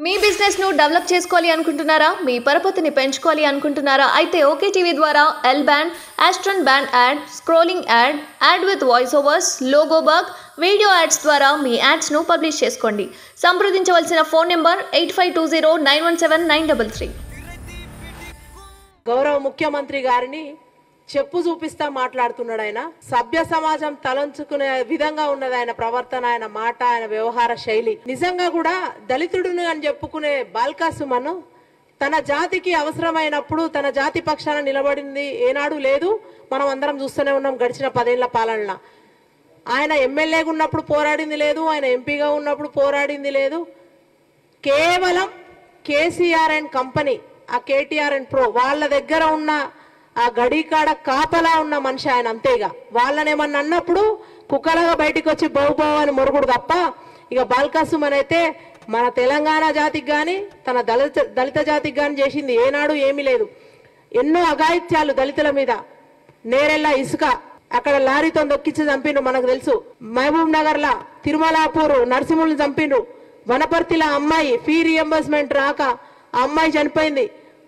మీ business ను develop చేసుకోవాలి అనుకుంటున్నారా? మీ పరపతిని పెంచుకోవాలి అనుకుంటున్నారా? అయితే ఓకే టీవీ ద్వారా L band, aston band ad, scrolling ad, ad with voice overs, logo bug, video ads ద్వారా మీ యాడ్స్ ను పబ్లిష్ చేసుకోండి. సంప్రదించవలసిన ఫోన్ నెంబర్ 8520917933. గౌరవ ముఖ్యమంత్రి గారిని చెప్పు చూపిస్తా మాట్లాడుతున్నాడు. ఆయన సభ్య సమాజం తలంచుకునే విధంగా ఉన్నది ఆయన ప్రవర్తన, ఆయన మాట, ఆయన వ్యవహార శైలి. నిజంగా కూడా దళితుడును అని చెప్పుకునే బాల్కా సుమన్ తన జాతికి అవసరమైనప్పుడు తన జాతి పక్షాన నిలబడింది ఏనాడు లేదు. మనం అందరం చూస్తూనే ఉన్నాం గడిచిన 10 ఏళ్ల పాలనలో. ఆయన ఎమ్మెల్యేగా ఉన్నప్పుడు పోరాడింది లేదు, ఆయన ఎంపీగా ఉన్నప్పుడు పోరాడింది లేదు. కేవలం కేసీఆర్ అండ్ కంపెనీ, ఆ కేటీఆర్ అండ్ ప్రో వాళ్ళ దగ్గర ఉన్న ఆ గడికాడ కాపలా ఉన్న మనిషి ఆయన. అంతేగా వాళ్ళనేమన్నా అన్నప్పుడు కుక్కలాగా బయటికి వచ్చి బహుబావు అని మొరుగుడు తప్ప ఇక బాల్కా సుమన్ అయితే మన తెలంగాణ జాతికి కానీ తన దళిత జాతికి కానీ చేసింది ఏనాడు ఏమీ లేదు. ఎన్నో అఘాయిత్యాలు దళితుల మీద. నేరెళ్ళ ఇసుక అక్కడ లారీతో దొక్కించి చంపిండ్రు, మనకు తెలుసు. మహబూబ్ నగర్ లా, తిరుమలాపూర్ నరసింహుల్ని చంపిండ్రు. వనపర్తిలో అమ్మాయి ఫీ రియంబర్స్మెంట్ రాక ఆ అమ్మాయి చనిపోయింది.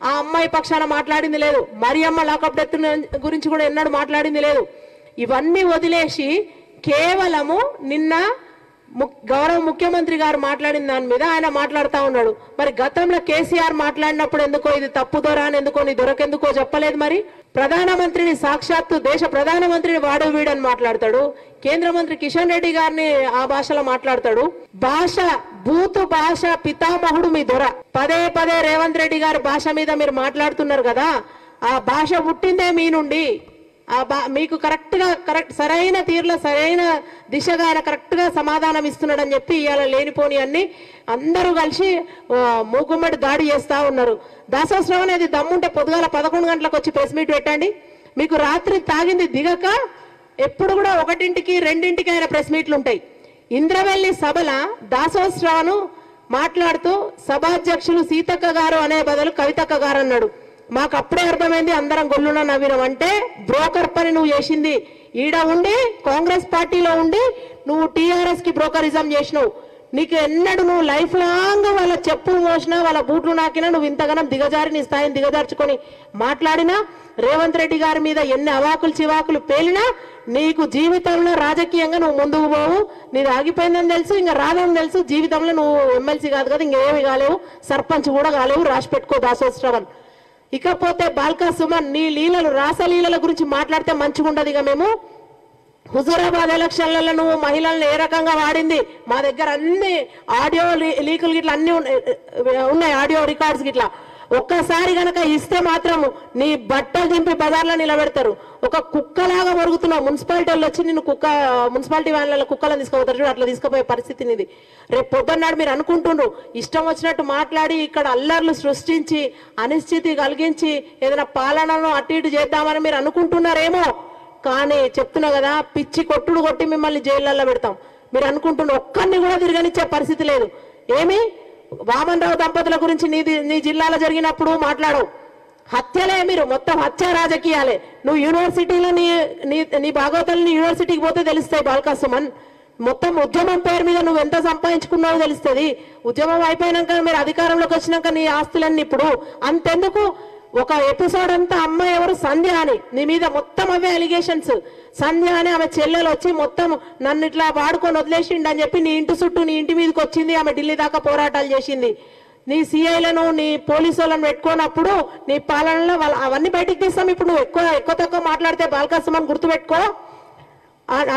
ఆ అమ్మాయి పక్షాన మాట్లాడింది లేదు. మరియమ్మ లాకప్ డెత్ గురించి కూడా ఎన్నడూ మాట్లాడింది లేదు. ఇవన్నీ వదిలేసి కేవలము నిన్న గౌరవ ముఖ్యమంత్రి గారు మాట్లాడిన దాని మీద ఆయన మాట్లాడుతూ ఉన్నాడు. మరి గతంలో కేసీఆర్ మాట్లాడినప్పుడు ఎందుకో ఇది తప్పు దొర అని ఎందుకో నీ దొరకెందుకో చెప్పలేదు. మరి ప్రధానమంత్రిని సాక్షాత్తు దేశ ప్రధానమంత్రిని వాడు వీడని మాట్లాడతాడు. కేంద్ర మంత్రి కిషన్ రెడ్డి గారిని ఆ భాషలో మాట్లాడతాడు. భాష బూతు భాష పితామహుడు మీ దొర. పదే పదే రేవంత్ రెడ్డి గారి భాష మీద మీరు మాట్లాడుతున్నారు కదా, ఆ భాష పుట్టిందే మీ నుండి. మీకు కరెక్ట్ సరైన తీరులో సరైన దిశగా ఆయన కరెక్ట్ గా సమాధానం ఇస్తున్నాడని చెప్పి ఇవాళ లేనిపోని అన్ని అందరూ కలిసి మూకుమ్మడి దాడి చేస్తా ఉన్నారు. దాసోత్సవం అనేది దమ్ముంటే పొద్దుగాల 11 గంటలకు వచ్చి ప్రెస్ మీట్ పెట్టండి. మీకు రాత్రి తాగింది దిగక ఎప్పుడు కూడా 1ంటికి 2ంటికి ఆయన ప్రెస్ మీట్లు ఉంటాయి. ఇంద్రవెల్లి సభల దాసోత్సవాను మాట్లాడుతూ సభాధ్యక్షులు సీతక్క గారు అనే బదులు కవితక్క గారు అన్నాడు. మాకు అప్పుడే అర్థమైంది, అందరం గొల్లున నవ్వినం. అంటే బ్రోకర్ పని నువ్వు చేసింది. ఈడ ఉండి కాంగ్రెస్ పార్టీలో ఉండి నువ్వు టీఆర్ఎస్ కి బ్రోకరిజం చేసినావు. నీకు ఎన్నడూ నువ్వు లైఫ్ లాంగ్ వాళ్ళ చెప్పులు మోసినా వాళ్ళ బూట్లు నాకినా నువ్వు ఇంతగానం దిగజారి నీ స్థాయిని దిగజార్చుకొని మాట్లాడినా, రేవంత్ రెడ్డి గారి మీద ఎన్ని అవాకులు చివాకులు పేలినా నీకు జీవితంలో రాజకీయంగా నువ్వు ముందుకు పోవు. నీది ఆగిపోయిందని తెలుసు, ఇంకా రాదని తెలుసు. జీవితంలో నువ్వు ఎమ్మెల్సీ కాదు కదా, ఇంకేమి కాలేవు, సర్పంచ్ కూడా కాలేవు. రాసి పెట్టుకో దాసోత్సవం. ఇకపోతే బాల్కా సుమన్ నీ లీలలు, రాసలీలల గురించి మాట్లాడితే మంచిగా ఉండదు. ఇక మేము హుజూరాబాద్ ఎలక్షన్లలో నువ్వు మహిళలను ఏ రకంగా వాడింది మా దగ్గర అన్ని ఆడియో లీకులు గిట్లా అన్ని ఉన్నాయి, ఆడియో రికార్డ్స్ గిట్లా. ఒక్కసారి గనక ఇస్తే మాత్రం నీ బట్టలు దింపి బజార్లో నిలబెడతారు. ఒక కుక్కలాగా మరుగుతున్నావు. మున్సిపాలిటీ వాళ్ళు వచ్చి నిన్ను మున్సిపాలిటీ వాళ్ళ కుక్కలను తీసుకుపోతారు చూడు, అట్లా తీసుకుపోయే పరిస్థితి నీది. రేపు పొద్దున్నాడు మీరు అనుకుంటుండ్రు ఇష్టం వచ్చినట్టు మాట్లాడి ఇక్కడ అల్లర్లు సృష్టించి అనిశ్చితి కలిగించి ఏదైనా పాలనను అటు ఇటు చేద్దామని మీరు అనుకుంటున్నారేమో. కానీ చెప్తున్నా కదా, పిచ్చి కొట్టుడు కొట్టి మిమ్మల్ని జైళ్ళల్లో పెడతాం. మీరు అనుకుంటున్న ఒక్కరిని కూడా తిరగనిచ్చే పరిస్థితి లేదు. ఏమి వామన్ రావు దంపతుల గురించి నీ జిల్లాలో జరిగినప్పుడు మాట్లాడవు. హత్యలే, మీరు మొత్తం హత్య రాజకీయాలే. నువ్వు యూనివర్సిటీలో నీ భాగవతాలని యూనివర్సిటీకి పోతే తెలుస్తాయి బాల్కా సుమన్. మొత్తం ఉద్యమం పేరు మీద నువ్వు ఎంత సంపాదించుకున్నావో తెలుస్తుంది. ఉద్యమం అయిపోయినాక మీరు అధికారంలోకి వచ్చినాక నీ ఆస్తులన్నీ ఇప్పుడు అంతెందుకు. ఒక ఎపిసోడ్ అంతా అమ్మాయి ఎవరు, సంధ్య అని, నీ మీద మొత్తం అవే అలిగేషన్స్. సంధ్య అని ఆమె చెల్లెలు వచ్చి మొత్తం నన్ను ఇట్లా వాడుకొని వదిలేసిండు అని చెప్పి నీ ఇంటి చుట్టూ నీ ఇంటి మీదకి వచ్చింది. ఆమె ఢిల్లీ దాకా పోరాటాలు చేసింది. నీ సిఐలను నీ పోలీసు వాళ్ళని పెట్టుకున్నప్పుడు నీ పాలనలో అవన్నీ బయటికి తీస్తాం. ఇప్పుడు నువ్వు ఎక్కువ తక్కువ మాట్లాడితే బాల్కా సుమన్ గుర్తుపెట్టుకో,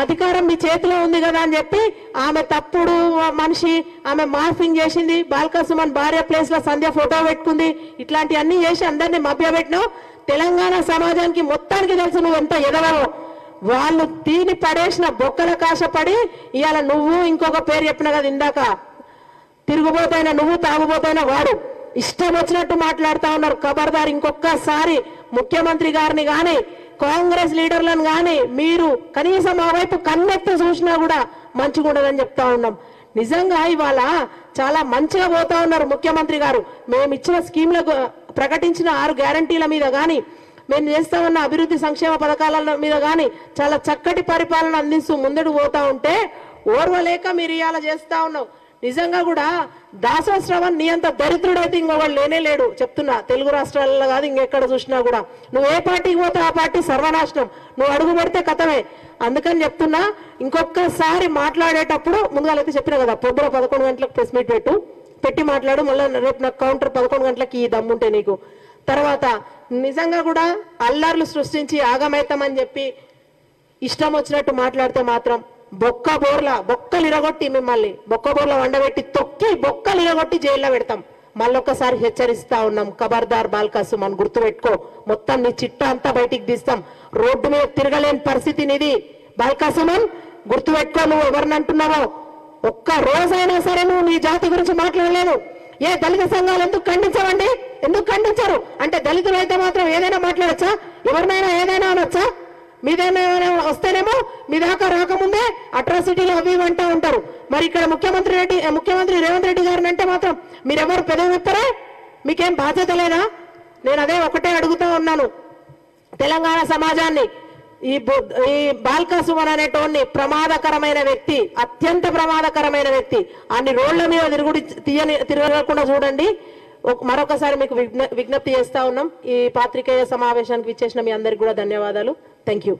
అధికారం మీ చేతిలో ఉంది కదా అని చెప్పి ఆమె తప్పుడు మనిషి, ఆమె మార్ఫింగ్ చేసింది. బాల్కా సుమన్ భార్య ప్లేస్ లో సంధ్య ఫోటో పెట్టుకుంది. ఇట్లాంటివన్నీ చేసి అందరినీ మభ్యపెట్టినావు. తెలంగాణ సమాజానికి మొత్తానికి తెలుసు నువ్వు ఎంత ఎదవో. వాళ్ళు తీని పడేసిన బొక్కల కాశపడి ఇవాళ నువ్వు ఇంకొక పేరు చెప్పిన కదా ఇందాక, తిరుగుబోతైనా నువ్వు, తాగుబోతైనా వాడు, ఇష్టం వచ్చినట్టు మాట్లాడుతూ ఉన్నారు. ఖబర్దార్, ఇంకొకసారి ముఖ్యమంత్రి గారిని కానీ కాంగ్రెస్ లీడర్లను కానీ మీరు కనీసం ఆ వైపు కన్నెత్తి చూసినా కూడా మంచిగా ఉండదని చెప్తా ఉన్నాం. నిజంగా ఇవాళ చాలా మంచిగా పోతా ఉన్నారు ముఖ్యమంత్రి గారు. మేము ఇచ్చిన స్కీమ్లకు ప్రకటించిన 6 గ్యారంటీల మీద కానీ మేము చేస్తా ఉన్న అభివృద్ధి సంక్షేమ పథకాల మీద కానీ చాలా చక్కటి పరిపాలన అందిస్తూ ముందడు పోతా ఉంటే ఓర్వలేక మీరు ఇవాళ చేస్తా ఉన్నావు. నిజంగా కూడా దాసో శ్రవణ్ నీ అంత దరిద్రుడైతే ఇంకొకళ్ళు లేనే లేడు చెప్తున్నా. తెలుగు రాష్ట్రాలలో కాదు ఇంకెక్కడ చూసినా కూడా నువ్వు ఏ పార్టీకి పోతే ఆ పార్టీ సర్వనాశనం, నువ్వు అడుగు పెడితే కథమే. అందుకని చెప్తున్నా, ఇంకొకసారి మాట్లాడేటప్పుడు ముందుగా చెప్పినా కదా, పొద్దున 11 గంటలకు ప్రెస్ మీట్ పెట్టి మాట్లాడు, మళ్ళీ రేపు నాకు కౌంటర్ 11 గంటలకి ఈ దమ్ముంటే నీకు. తర్వాత నిజంగా కూడా అల్లర్లు సృష్టించి ఆగమైతామని చెప్పి ఇష్టం వచ్చినట్టు మాట్లాడితే మాత్రం బొక్కలు ఇరగొట్టి మిమ్మల్ని బొక్క బోర్ల వండబెట్టి తొక్కి బొక్కలు ఇరగొట్టి జైల్లో పెడతాం. మళ్ళొక్కసారి హెచ్చరిస్తా ఉన్నాం, ఖబర్దార్ బాల్కాసు మన గుర్తు పెట్టుకో, మొత్తం నీ చిట్ట అంతా బయటికి తీస్తాం. రోడ్డు మీద తిరగలేని పరిస్థితి నీది బాల్కాసుమన్, గుర్తు పెట్టుకో. నువ్వు ఎవరిని అంటున్నావో ఒక్క రోజైనా సరే నువ్వు నీ జాతి గురించి మాట్లాడలేదు. ఏ దళిత సంఘాలు ఎందుకు ఖండించవండి? ఎందుకు ఖండించారు అంటే దళితులు అయితే మాత్రం ఏదైనా మాట్లాడచ్చా? ఎవరినైనా ఏదైనా అనొచ్చా? మీదైనా వస్తేనేమో మీ దాకా రాకముందే అట్రాసిటీలు అవి అంటూ ఉంటారు. మరి ఇక్కడ ముఖ్యమంత్రి రేవంత్ రెడ్డి గారిని అంటే మాత్రం మీరెవరు పెదవి విప్పరే? మీకేం బాధ్యత లేదా? నేను అదే ఒకటే అడుగుతా ఉన్నాను తెలంగాణ సమాజాన్ని. ఈ బాల్కాసుమన్ అనేటోన్ని ప్రమాదకరమైన వ్యక్తి, అత్యంత ప్రమాదకరమైన వ్యక్తి. అన్ని రోడ్ల మీద తిరగకుండా చూడండి. మరొకసారి మీకు విజ్ఞప్తి చేస్తా ఉన్నాం. ఈ పాత్రికేయ సమావేశానికి విచ్చేసిన మీ అందరికి కూడా ధన్యవాదాలు. Thank you.